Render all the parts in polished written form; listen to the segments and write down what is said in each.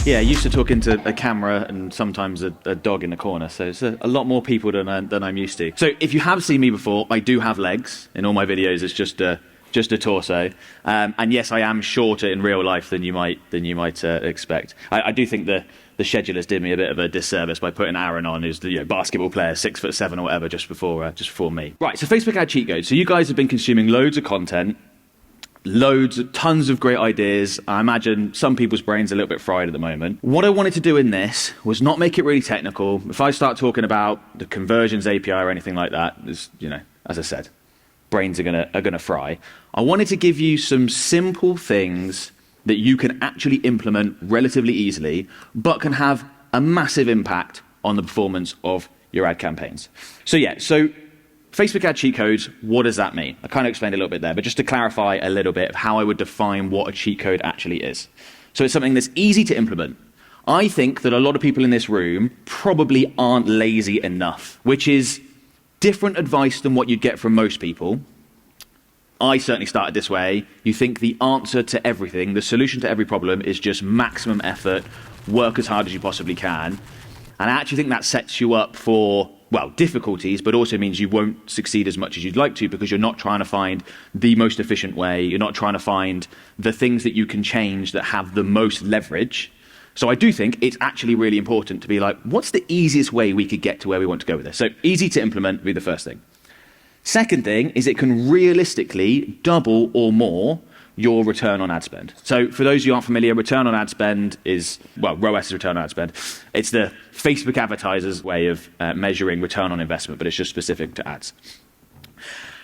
Yeah, used to talking to a camera and sometimes a dog in the corner, so it's a lot more people than I'm used to. So if you have seen me before, I do have legs. In all my videos, it's just a torso. And yes, I am shorter in real life than you might expect. I do think the schedulers did me a bit of a disservice by putting Aaron on, who's the basketball player, 6'7" or whatever, just before me. Right, so Facebook ad cheat codes. So you guys have been consuming loads of content. Tons of great ideas. I imagine some people's brains are a little bit fried at the moment. What I wanted to do in this was not make it really technical. If I start talking about the conversions API or anything like that, as I said, brains are gonna fry. I wanted to give you some simple things that you can actually implement relatively easily, but can have a massive impact on the performance of your ad campaigns. So Facebook ad cheat codes, what does that mean? I kind of explained a little bit there, but just to clarify a little bit of how I would define what a cheat code actually is. So it's something that's easy to implement. I think that a lot of people in this room probably aren't lazy enough, which is different advice than what you'd get from most people. I certainly started this way. You think the answer to everything, the solution to every problem is just maximum effort, work as hard as you possibly can. And I actually think that sets you up for difficulties, but also means you won't succeed as much as you'd like to, because you're not trying to find the most efficient way. You're not trying to find the things that you can change that have the most leverage. So I do think it's actually really important to be like, what's the easiest way we could get to where we want to go with this? So easy to implement would be the first thing. Second thing is it can realistically double or more your return on ad spend. So for those of you who aren't familiar, return on ad spend is, ROAS is return on ad spend. It's the Facebook advertisers' way of measuring return on investment, but it's just specific to ads.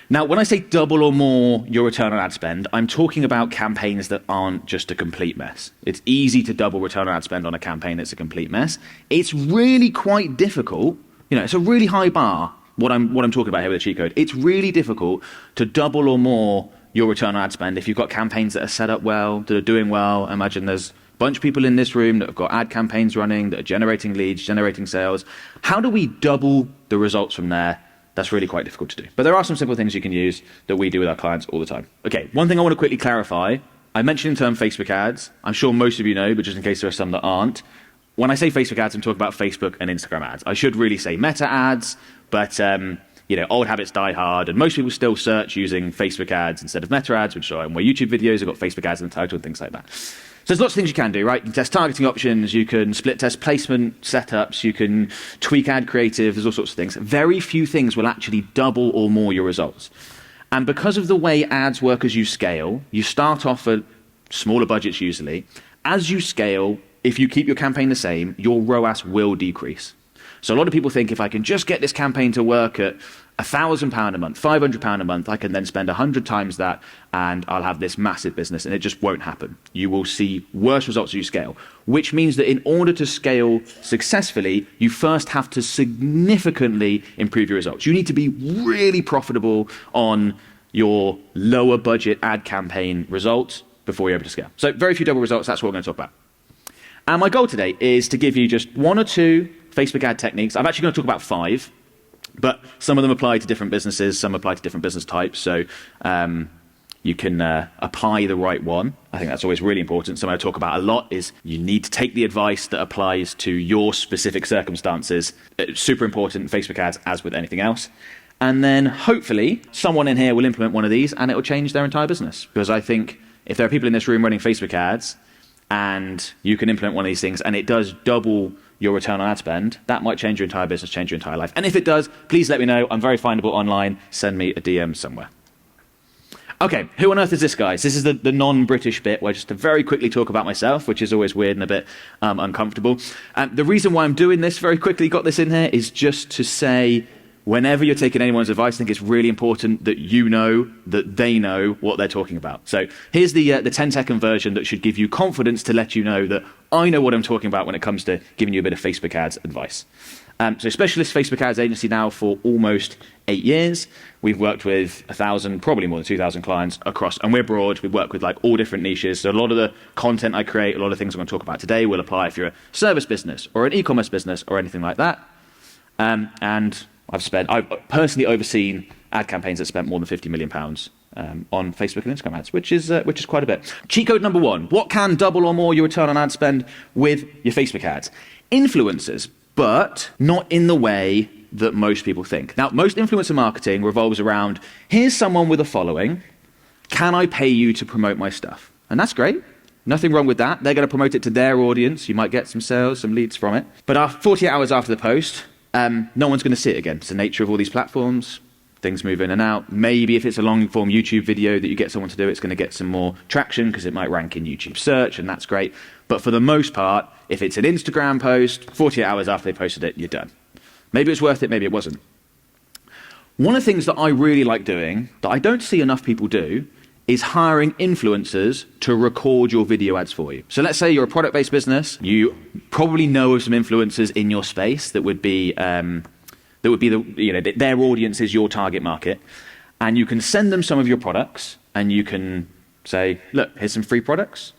Now, when I say double or more your return on ad spend, I'm talking about campaigns that aren't just a complete mess. It's easy to double return on ad spend on a campaign that's a complete mess. It's really quite difficult. It's a really high bar, what I'm talking about here with the cheat code. It's really difficult to double or more your return on ad spend if you've got campaigns that are set up well, that are doing well. I imagine there's a bunch of people in this room that have got ad campaigns running, that are generating leads, generating sales. How do we double the results from there? That's really quite difficult to do. But there are some simple things you can use that we do with our clients all the time. Okay, one thing I want to quickly clarify. I mentioned the term Facebook ads. I'm sure most of you know, but just in case there are some that aren't. When I say Facebook ads, I'm talking about Facebook and Instagram ads. I should really say Meta ads, but old habits die hard, and most people still search using Facebook ads instead of Meta ads, which are in my YouTube videos. I've got Facebook ads in the title and things like that. So there's lots of things you can do, right? You can test targeting options, you can split test placement setups, you can tweak ad creative, there's all sorts of things. Very few things will actually double or more your results. And because of the way ads work as you scale, you start off at smaller budgets usually. As you scale, if you keep your campaign the same, your ROAS will decrease. So a lot of people think if I can just get this campaign to work at £1,000 a month, £500 a month, I can then spend 100 times that and I'll have this massive business, and it just won't happen. You will see worse results as you scale, which means that in order to scale successfully, you first have to significantly improve your results. You need to be really profitable on your lower budget ad campaign results before you're able to scale. So very few double results, that's what we're going to talk about. And my goal today is to give you just one or two Facebook ad techniques. I'm actually going to talk about 5, but some of them apply to different businesses, some apply to different business types, so you can apply the right one. I think that's always really important. Something I talk about a lot is you need to take the advice that applies to your specific circumstances. It's super important in Facebook ads, as with anything else. And then hopefully someone in here will implement one of these and it will change their entire business. Because I think if there are people in this room running Facebook ads and you can implement one of these things and it does double your return on ad spend, that might change your entire business, change your entire life. And if it does, please let me know. I'm very findable online. Send me a DM somewhere. Okay, who on earth is this, guys? This is the non-British bit where I just to very quickly talk about myself, which is always weird and a bit uncomfortable. The reason why I'm doing this very quickly, got this in here, is just to say whenever you're taking anyone's advice, I think it's really important that you know that they know what they're talking about. So here's the 10-second version that should give you confidence to let you know that I know what I'm talking about when it comes to giving you a bit of Facebook ads advice. So specialist Facebook ads agency now for almost 8 years. We've worked with 1,000, probably more than 2,000 clients across, and we're broad. We work with like all different niches. So a lot of the content I create, a lot of things I'm going to talk about today will apply if you're a service business or an e-commerce business or anything like that. And I've personally overseen ad campaigns that spent more than £50 million on Facebook and Instagram ads, which is quite a bit. Cheat code number 1. What can double or more your return on ad spend with your Facebook ads? Influencers, but not in the way that most people think. Now, most influencer marketing revolves around, here's someone with a following, can I pay you to promote my stuff? And that's great. Nothing wrong with that. They're going to promote it to their audience. You might get some sales, some leads from it. But 48 hours after the post, no one's going to see it again. It's the nature of all these platforms. Things move in and out. Maybe if it's a long-form YouTube video that you get someone to do, it's going to get some more traction because it might rank in YouTube search, and that's great. But for the most part, if it's an Instagram post, 48 hours after they posted it, you're done. Maybe it's worth it, maybe it wasn't. One of the things that I really like doing, that I don't see enough people do, is hiring influencers to record your video ads for you. So let's say you're a product-based business. You probably know of some influencers in your space that would be their audience is your target market, and you can send them some of your products, and you can say, look, here's some free products,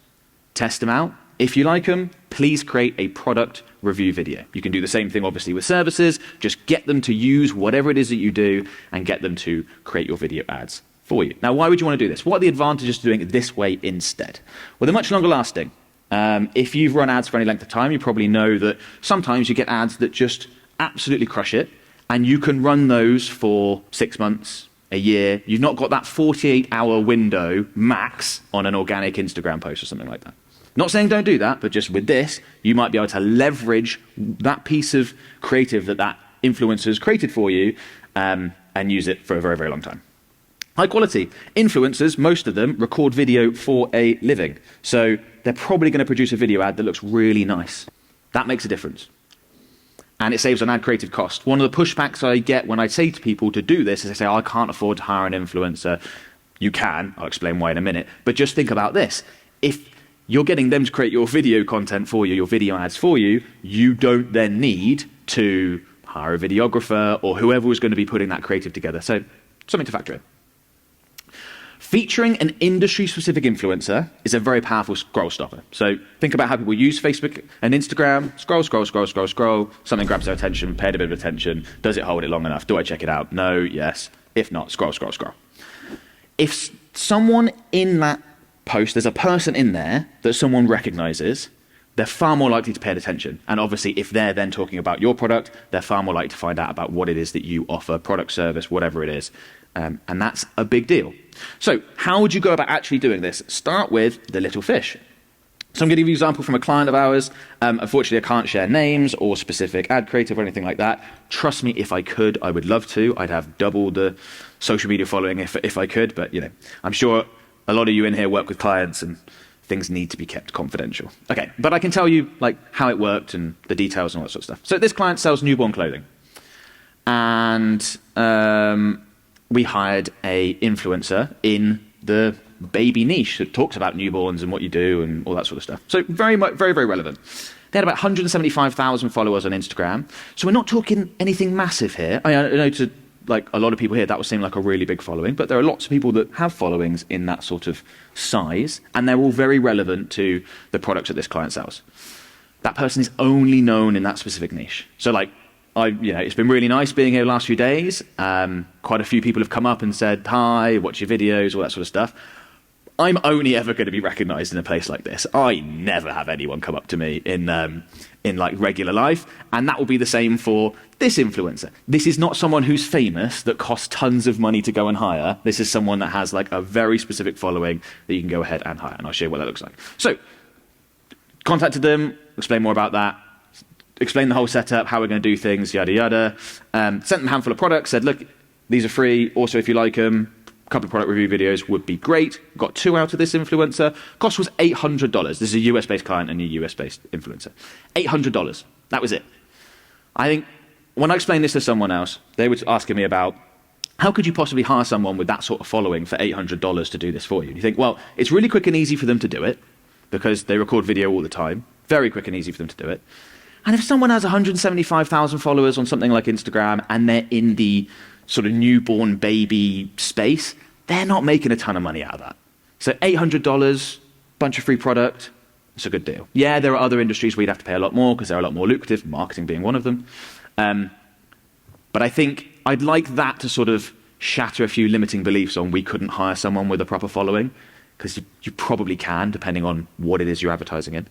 test them out. If you like them, please create a product review video. You can do the same thing, obviously, with services. Just get them to use whatever it is that you do and get them to create your video ads for you. Now, why would you want to do this? What are the advantages to doing it this way instead? Well, they're much longer lasting. If you've run ads for any length of time, you probably know that sometimes you get ads that just absolutely crush it, and you can run those for 6 months, a year. You've not got that 48-hour window max on an organic Instagram post or something like that. Not saying don't do that, but just with this, you might be able to leverage that piece of creative that influencer's created for you and use it for a very, very long time. High quality. Influencers, most of them, record video for a living. So they're probably going to produce a video ad that looks really nice. That makes a difference. And it saves on ad creative cost. One of the pushbacks I get when I say to people to do this is they say, I can't afford to hire an influencer. You can. I'll explain why in a minute. But just think about this. If you're getting them to create your video content for you, your video ads for you, you don't then need to hire a videographer or whoever was going to be putting that creative together. So something to factor in. Featuring an industry-specific influencer is a very powerful scroll stopper. So think about how people use Facebook and Instagram. Scroll. Something grabs their attention, paid a bit of attention. Does it hold it long enough? Do I check it out? No, yes. If not, scroll. If someone in that post, there's a person in there that someone recognizes, they're far more likely to pay attention. And obviously, if they're then talking about your product, they're far more likely to find out about what it is that you offer, product, service, whatever it is. And that's a big deal. So how would you go about actually doing this? Start with the little fish. So I'm going to give you an example from a client of ours. Unfortunately, I can't share names or specific ad creative or anything like that. Trust me, if I could, I would love to. I'd have double the social media following if I could. But, I'm sure a lot of you in here work with clients and things need to be kept confidential. Okay, but I can tell you how it worked and the details and all that sort of stuff. So this client sells newborn clothing. And we hired a influencer in the baby niche that talks about newborns and what you do and all that sort of stuff. So very, very relevant. They had about 175,000 followers on Instagram. So we're not talking anything massive here. I know to a lot of people here, that would seem like a really big following, but there are lots of people that have followings in that sort of size, and they're all very relevant to the products that this client sells. That person is only known in that specific niche. So it's been really nice being here the last few days. Quite a few people have come up and said, hi, watch your videos, all that sort of stuff. I'm only ever going to be recognized in a place like this. I never have anyone come up to me in regular life. And that will be the same for this influencer. This is not someone who's famous that costs tons of money to go and hire. This is someone that has a very specific following that you can go ahead and hire. And I'll show you what that looks like. So contacted them, explain more about that. Explain the whole setup, how we're going to do things, yada, yada. Sent them a handful of products, said, look, these are free. Also, if you like them, a couple of product review videos would be great. Got 2 out of this influencer. Cost was $800. This is a US-based client and a US-based influencer. $800. That was it. I think when I explained this to someone else, they were asking me about, how could you possibly hire someone with that sort of following for $800 to do this for you? And you think, well, it's really quick and easy for them to do it because they record video all the time. Very quick and easy for them to do it. And if someone has 175,000 followers on something like Instagram and they're in the sort of newborn baby space, they're not making a ton of money out of that. So $800, bunch of free product, it's a good deal. Yeah, there are other industries where you'd have to pay a lot more because they're a lot more lucrative, marketing being one of them. But I think I'd like that to sort of shatter a few limiting beliefs on we couldn't hire someone with a proper following, because you probably can, depending on what it is you're advertising in.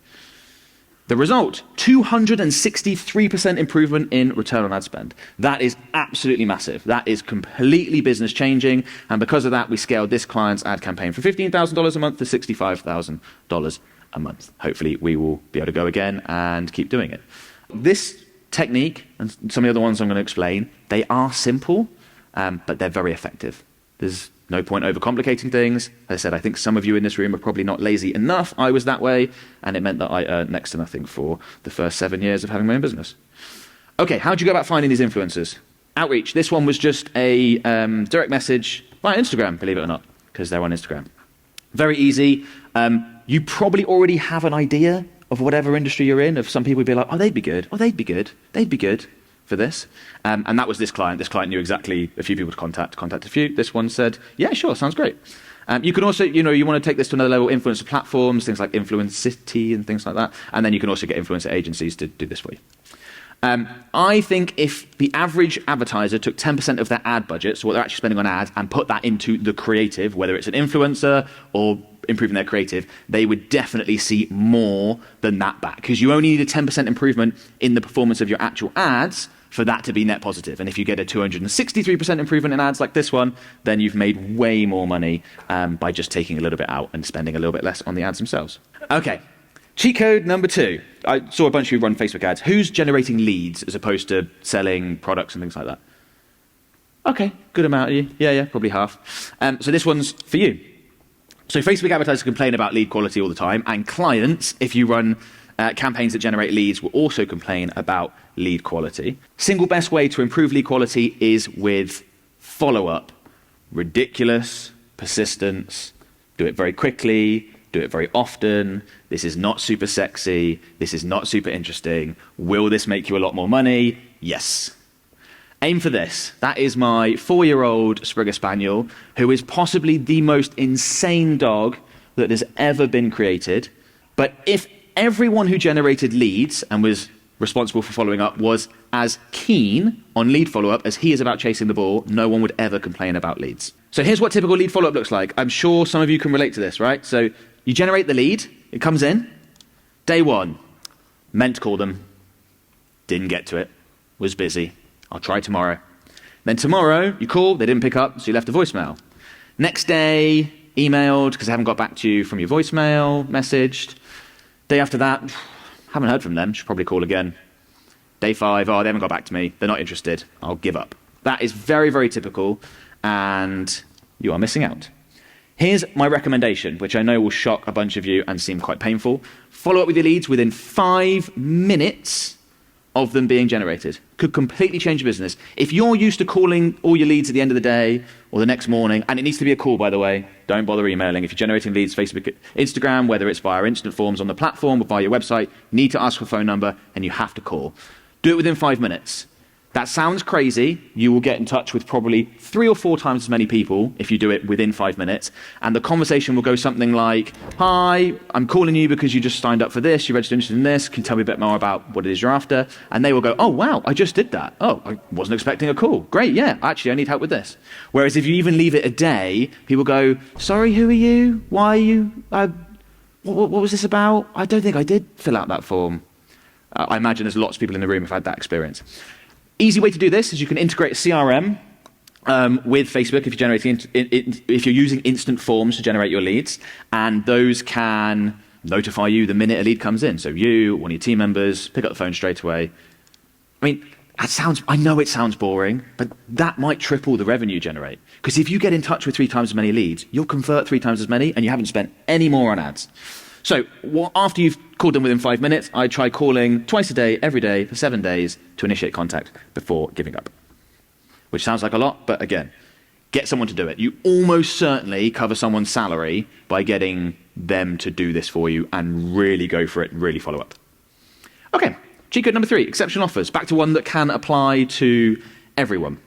The result, 263% improvement in return on ad spend. That is absolutely massive. That is completely business changing. And because of that, we scaled this client's ad campaign from $15,000 a month to $65,000 a month. Hopefully we will be able to go again and keep doing it. This technique and some of the other ones I'm going to explain, they are simple, but they're very effective. There's no point overcomplicating things. As I said, I think some of you in this room are probably not lazy enough. I was that way, and it meant that I earned next to nothing for the first 7 years of having my own business. Okay, how do you go about finding these influencers? Outreach. This one was just a direct message via Instagram, believe it or not, because they're on Instagram. Very easy. You probably already have an idea of whatever industry you're in. Of some people would be like, oh, they'd be good. Oh, they'd be good. They'd be good for this. And that was this client. This client knew exactly a few people to contact a few. This one said, yeah, sure, sounds great. You can also, you want to take this to another level, influencer platforms, things like Influencity and things like that. And then you can also get influencer agencies to do this for you. I think if the average advertiser took 10% of their ad budget, so what they're actually spending on ads, and put that into the creative, whether it's an influencer or improving their creative, they would definitely see more than that back. Because you only need a 10% improvement in the performance of your actual ads for that to be net positive. And if you get a 263% improvement in ads like this one, then you've made way more money by just taking a little bit out and spending a little bit less on the ads themselves. Okay, cheat code number 2. I saw a bunch of you run Facebook ads. Who's generating leads as opposed to selling products and things like that? Okay, good amount of you. Yeah, probably half. So this one's for you. So Facebook advertisers complain about lead quality all the time, and clients, if you run campaigns that generate leads, will also complain about lead quality. Single best way to improve lead quality is with follow-up. Ridiculous persistence. Do it very quickly. Do it very often. This is not super sexy. This is not super interesting. Will this make you a lot more money? Yes. Aim for this. That is my 4-year-old Springer Spaniel, who is possibly the most insane dog that has ever been created. But if everyone who generated leads and was responsible for following up was as keen on lead follow-up as he is about chasing the ball, no one would ever complain about leads. So here's what typical lead follow-up looks like. I'm sure some of you can relate to this, right? So you generate the lead, it comes in. Day 1, meant to call them, didn't get to it, was busy. I'll try tomorrow. Then tomorrow, you call, they didn't pick up, so you left a voicemail. Next day, emailed because they haven't got back to you from your voicemail, messaged. Day after that, haven't heard from them, should probably call again. Day 5, oh, they haven't got back to me, they're not interested, I'll give up. That is very, very typical, and you are missing out. Here's my recommendation, which I know will shock a bunch of you and seem quite painful. Follow up with your leads within 5 minutes of them being generated. Could completely change your business. If you're used to calling all your leads at the end of the day or the next morning, and it needs to be a call, by the way, don't bother emailing. If you're generating leads, Facebook, Instagram, whether it's via instant forms on the platform or via your website, you need to ask for a phone number and you have to call. Do it within 5 minutes. That sounds crazy. You will get in touch with probably 3 or 4 times as many people if you do it within 5 minutes. And the conversation will go something like, hi, I'm calling you because you just signed up for this, you registered interested in this, can you tell me a bit more about what it is you're after? And they will go, oh, wow, I just did that. Oh, I wasn't expecting a call. Great, yeah, actually, I need help with this. Whereas if you even leave it a day, people go, sorry, who are you? Why are you? What was this about? I don't think I did fill out that form. I imagine there's lots of people in the room who've had that experience. Easy way to do this is you can integrate a CRM with Facebook if you're generating, if you're using instant forms to generate your leads, and those can notify you the minute a lead comes in. So you, one of your team members, pick up the phone straight away. I mean, I know it sounds boring, but that might triple the revenue you generate. Because if you get in touch with 3 times as many leads, you'll convert 3 times as many, and you haven't spent any more on ads. So after you've called them within 5 minutes, I try calling twice a day, every day, for 7 days to initiate contact before giving up. Which sounds like a lot, but again, get someone to do it. You almost certainly cover someone's salary by getting them to do this for you and really go for it, really follow up. Okay, cheat code number 3, exceptional offers. Back to one that can apply to everyone.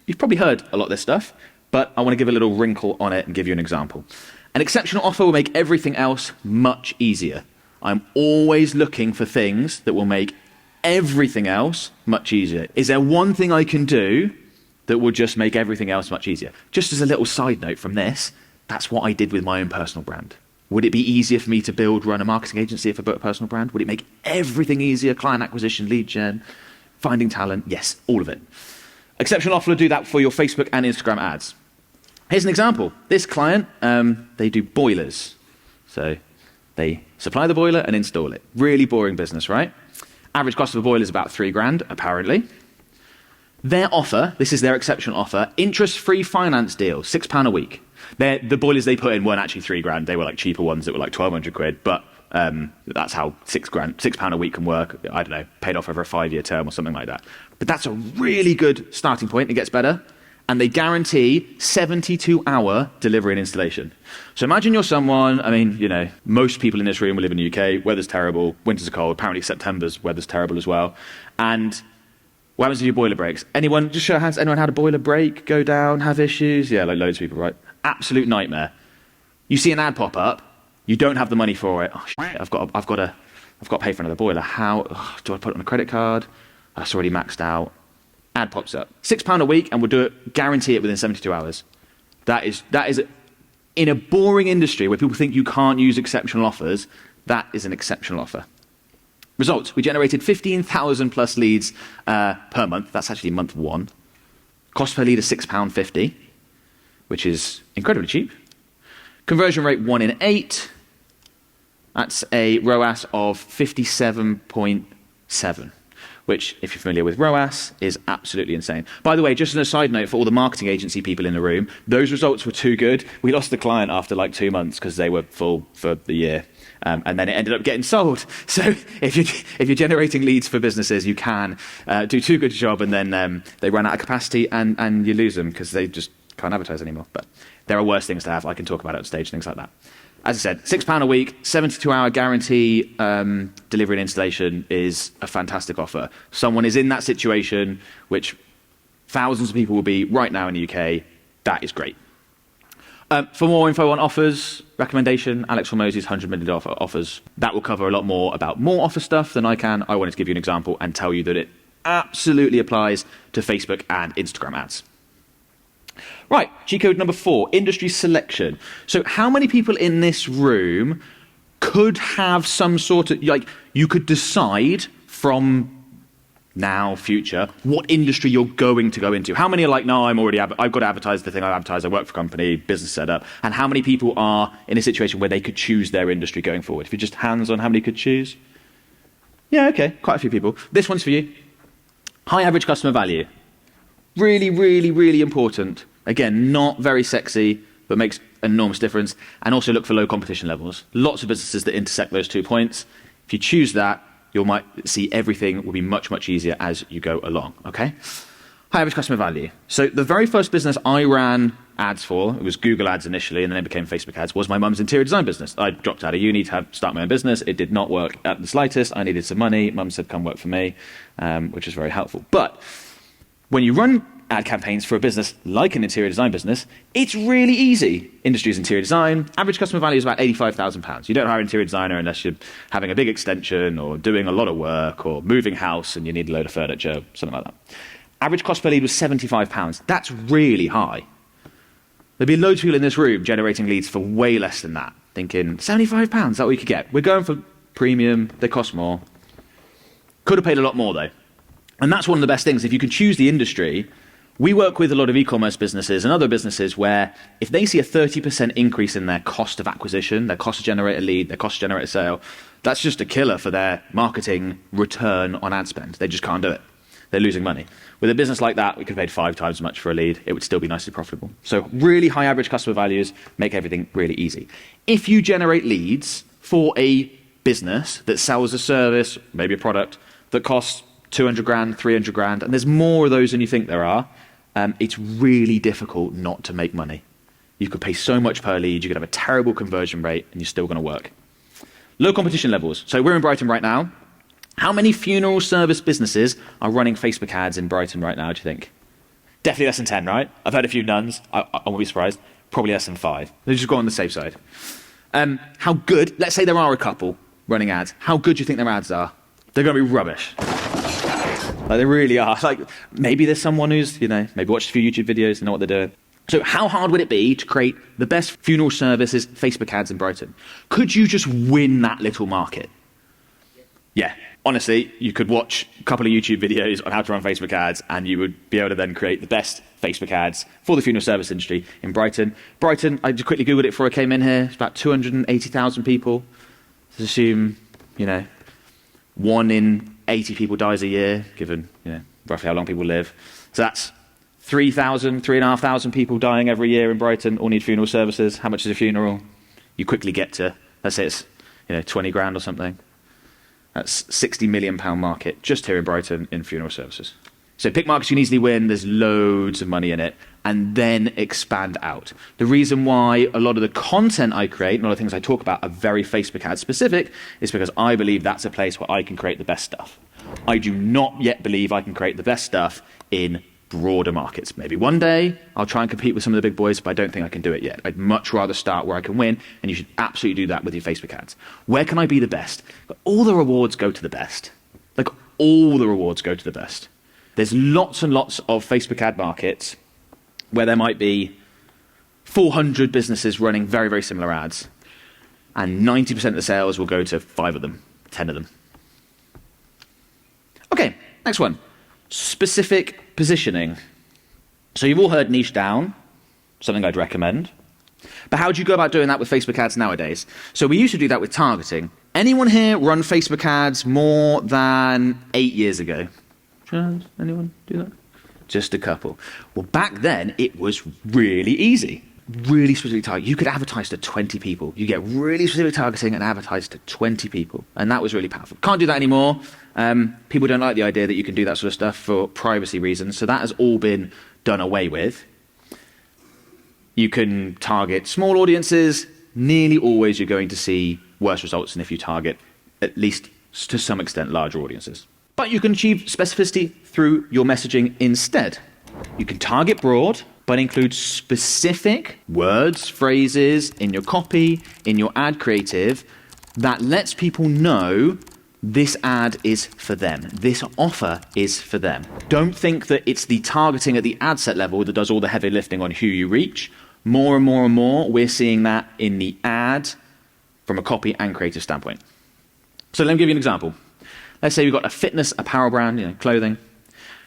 You've probably heard a lot of this stuff, but I want to give a little wrinkle on it and give you an example. An exceptional offer will make everything else much easier. I'm always looking for things that will make everything else much easier. Is there one thing I can do that will just make everything else much easier. Just as a little side note from this, that's what I did with my own personal brand. Would it be easier for me to run a marketing agency if I built a personal brand? Would it make everything easier? Client acquisition, lead gen, finding talent? Yes, all of it. Exceptional offer will do that for your Facebook and Instagram ads. Here's an example. This client, they do boilers. So they supply the boiler and install it. Really boring business, right? Average cost of a boiler is about £3,000, apparently. Their offer, this is their exceptional offer, interest-free finance deal, £6 a week. The boilers they put in weren't actually £3,000. They were like cheaper ones that were like 1,200 quid, but that's how £6 a week can work. I don't know, paid off over a 5-year term or something like that. But that's a really good starting point. It gets better. And they guarantee 72-hour delivery and installation. So imagine you're someone, I mean, you know, most people in this room will live in the UK. Weather's terrible. Winters are cold. Apparently September's weather's terrible as well. And what happens if your boiler breaks? Anyone, just show of hands, anyone had a boiler break, go down, have issues? Yeah, like loads of people, right? Absolute nightmare. You see an ad pop up. You don't have the money for it. Oh, shit, I've got to pay for another boiler. How do I put it on a credit card? That's already maxed out. Ad pops up. £6 a week, and we'll do it, guarantee it within 72 hours. That is in a boring industry where people think you can't use exceptional offers, that is an exceptional offer. Results, we generated 15,000 plus leads per month. That's actually month 1. Cost per lead is £6.50, which is incredibly cheap. Conversion rate 1 in 8. That's a ROAS of 57.7. Which, if you're familiar with ROAS, is absolutely insane. By the way, just as a side note for all the marketing agency people in the room, those results were too good. We lost the client after like 2 months because they were full for the year. And then it ended up getting sold. So if you're generating leads for businesses, you can do too good a job, and then they run out of capacity and you lose them because they just can't advertise anymore. But there are worse things to have. I can talk about it on stage, things like that. As I said, £6 a week, 72-hour guarantee delivery and installation is a fantastic offer. Someone is in that situation, which thousands of people will be right now in the UK. That is great. For more info on offers, recommendation, Alex Hormozzi's 100 million offers. That will cover a lot more about more offer stuff than I can. I wanted to give you an example and tell you that it absolutely applies to Facebook and Instagram ads. Right, cheat code number 4, industry selection. So how many people in this room could have some sort of, like, you could decide from now, future, what industry you're going to go into? How many are like, no, I've got to advertise the thing I advertise, I work for a company, business setup. And how many people are in a situation where they could choose their industry going forward? If you're just hands on, how many could choose? Yeah, okay, quite a few people. This one's for you. High average customer value. Really, really, really important. Again, not very sexy, but makes an enormous difference. And also look for low competition levels. Lots of businesses that intersect those 2 points. If you choose that, you might see everything will be much, much easier as you go along, okay? High average customer value. So the very first business I ran ads for, it was Google ads initially, and then it became Facebook ads, was my mum's interior design business. I dropped out of uni to start my own business. It did not work at the slightest. I needed some money. Mum said, come work for me, which was very helpful. But when you run ad campaigns for a business like an interior design business, it's really easy. Industry's interior design, average customer value is about £85,000. You don't hire an interior designer unless you're having a big extension or doing a lot of work or moving house and you need a load of furniture, something like that. Average cost per lead was £75. That's really high. There'd be loads of people in this room generating leads for way less than that, thinking, £75, is that what you could get? We're going for premium, they cost more. Could have paid a lot more though. And that's one of the best things. If you can choose the industry, we work with a lot of e-commerce businesses and other businesses where if they see a 30% increase in their cost of acquisition, their cost to generate a lead, their cost to generate a sale, that's just a killer for their marketing return on ad spend. They just can't do it. They're losing money. With a business like that, we could have paid 5 times as much for a lead. It would still be nicely profitable. So really high average customer values make everything really easy. If you generate leads for a business that sells a service, maybe a product, that costs 200 grand, 300 grand, and there's more of those than you think there are, it's really difficult not to make money. You could pay so much per lead, you could have a terrible conversion rate, and you're still going to work. Low competition levels. So we're in Brighton right now. How many funeral service businesses are running Facebook ads in Brighton right now, do you think? Definitely less than 10, right? I've heard a few nuns. I won't be surprised. Probably less than 5. Let's just go on the safe side. How good, let's say there are a couple running ads. How good do you think their ads are? They're going to be rubbish. Like, they really are. Like, maybe there's someone who's, maybe watched a few YouTube videos and know what they're doing. So how hard would it be to create the best funeral services Facebook ads in Brighton? Could you just win that little market? Yeah. Honestly, you could watch a couple of YouTube videos on how to run Facebook ads, and you would be able to then create the best Facebook ads for the funeral service industry in Brighton. Brighton, I just quickly Googled it before I came in here. It's about 280,000 people. Let's assume, 1 in 80 people dies a year, given, roughly how long people live. So that's 3,500 people dying every year in Brighton, all need funeral services. How much is a funeral? You quickly get to, let's say it's, 20 grand or something. That's £60 million market just here in Brighton in funeral services. So pick markets you can easily win, there's loads of money in it, and then expand out. The reason why a lot of the content I create, and a lot of things I talk about are very Facebook ad specific, is because I believe that's a place where I can create the best stuff. I do not yet believe I can create the best stuff in broader markets. Maybe one day I'll try and compete with some of the big boys, but I don't think I can do it yet. I'd much rather start where I can win, and you should absolutely do that with your Facebook ads. Where can I be the best? All the rewards go to the best. Like, all the rewards go to the best. There's lots and lots of Facebook ad markets where there might be 400 businesses running very, very similar ads, and 90% of the sales will go to 5 of them, 10 of them. Okay, next one. Specific positioning. So you've all heard niche down, something I'd recommend. But how do you go about doing that with Facebook ads nowadays? So we used to do that with targeting. Anyone here run Facebook ads more than 8 years ago? Anyone do that? Just a couple. Well, back then, it was really easy. Really specific target. You could advertise to 20 people. You get really specific targeting and advertise to 20 people. And that was really powerful. Can't do that anymore. People don't like the idea that you can do that sort of stuff for privacy reasons. So that has all been done away with. You can target small audiences. Nearly always you're going to see worse results than if you target, at least to some extent, larger audiences. But you can achieve specificity through your messaging instead. You can target broad, but include specific words, phrases in your copy, in your ad creative, that lets people know this ad is for them. This offer is for them. Don't think that it's the targeting at the ad set level that does all the heavy lifting on who you reach. More and more and more, we're seeing that in the ad from a copy and creative standpoint. So let me give you an example. Let's say we've got a fitness apparel brand, clothing.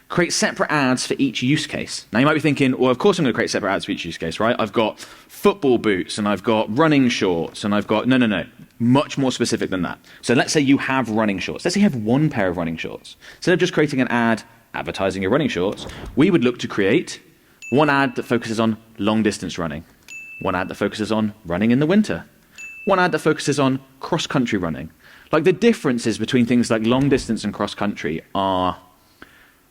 Create separate ads for each use case. Now you might be thinking, well, of course I'm going to create separate ads for each use case, right? I've got football boots and I've got running shorts and I've got, no. Much more specific than that. So let's say you have running shorts. Let's say you have one pair of running shorts. Instead of just creating an ad advertising your running shorts, we would look to create one ad that focuses on long distance running, one ad that focuses on running in the winter, one ad that focuses on cross country running. Like, the differences between things like long distance and cross country are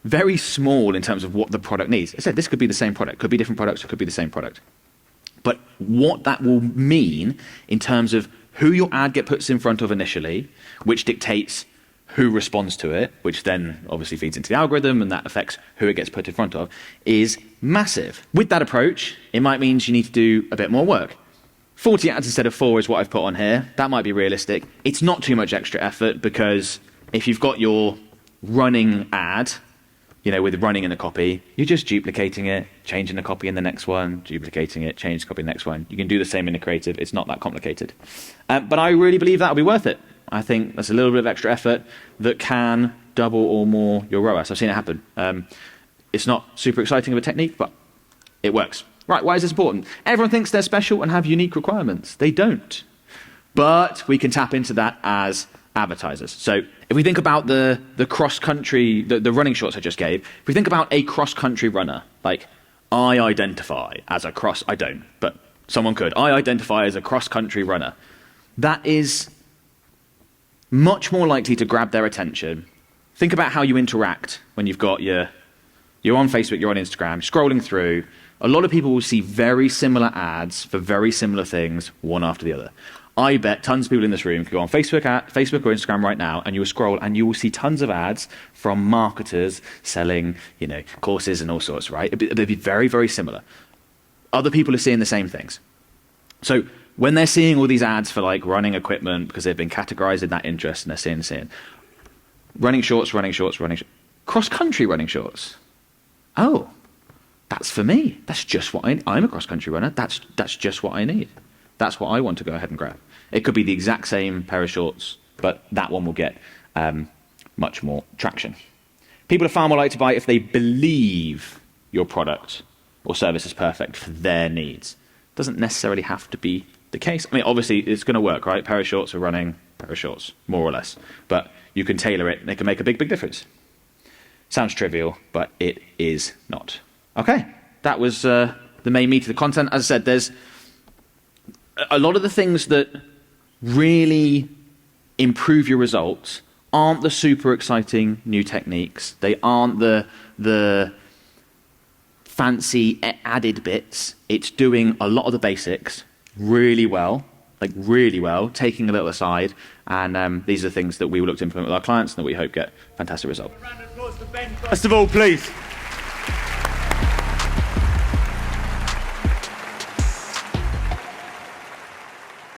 very small in terms of what the product needs. I said this could be the same product, could be different products, it could be the same product. But what that will mean in terms of who your ad puts in front of initially, which dictates who responds to it, which then obviously feeds into the algorithm and that affects who it gets put in front of, is massive. With that approach, it might mean you need to do a bit more work. 40 ads instead of 4 is what I've put on here. That might be realistic. It's not too much extra effort, because if you've got your running ad, with running in the copy, you're just duplicating it, changing the copy in the next one, duplicating it, change the copy in the next one. You can do the same in the creative. It's not that complicated. But I really believe that'll be worth it. I think that's a little bit of extra effort that can double or more your ROAS. I've seen it happen. It's not super exciting of a technique, but it works. Right, why is this important? Everyone thinks they're special and have unique requirements. They don't. But we can tap into that as advertisers. So if we think about the cross-country, the running shorts I just gave, if we think about a cross-country runner, like, I identify as a I don't, but someone could. I identify as a cross-country runner. That is much more likely to grab their attention. Think about how you interact when you're on Facebook, you're on Instagram, scrolling through. A lot of people will see very similar ads for very similar things, one after the other. I bet tons of people in this room could go on Facebook or Instagram right now, and you will scroll and you will see tons of ads from marketers selling, courses and all sorts, right? They'd be very, very similar. Other people are seeing the same things. So when they're seeing all these ads for like running equipment, because they've been categorized in that interest, and they're seeing running shorts, Cross-country running shorts. Oh, that's for me. That's just what I'm a cross-country runner. That's just what I need. That's what I want to go ahead and grab. It could be the exact same pair of shorts, but that one will get much more traction. People are far more likely to buy if they believe your product or service is perfect for their needs. Doesn't necessarily have to be the case. I mean, obviously, it's going to work, right? Pair of shorts are running, pair of shorts, more or less. But you can tailor it, and it can make a big, big difference. Sounds trivial, but it is not. Okay, that was the main meat of the content. As I said, there's a lot of the things that really improve your results aren't the super exciting new techniques. They aren't the fancy added bits. It's doing a lot of the basics really well, taking a little aside, and these are things that we will look to implement with our clients and that we hope get fantastic results. First of all, please.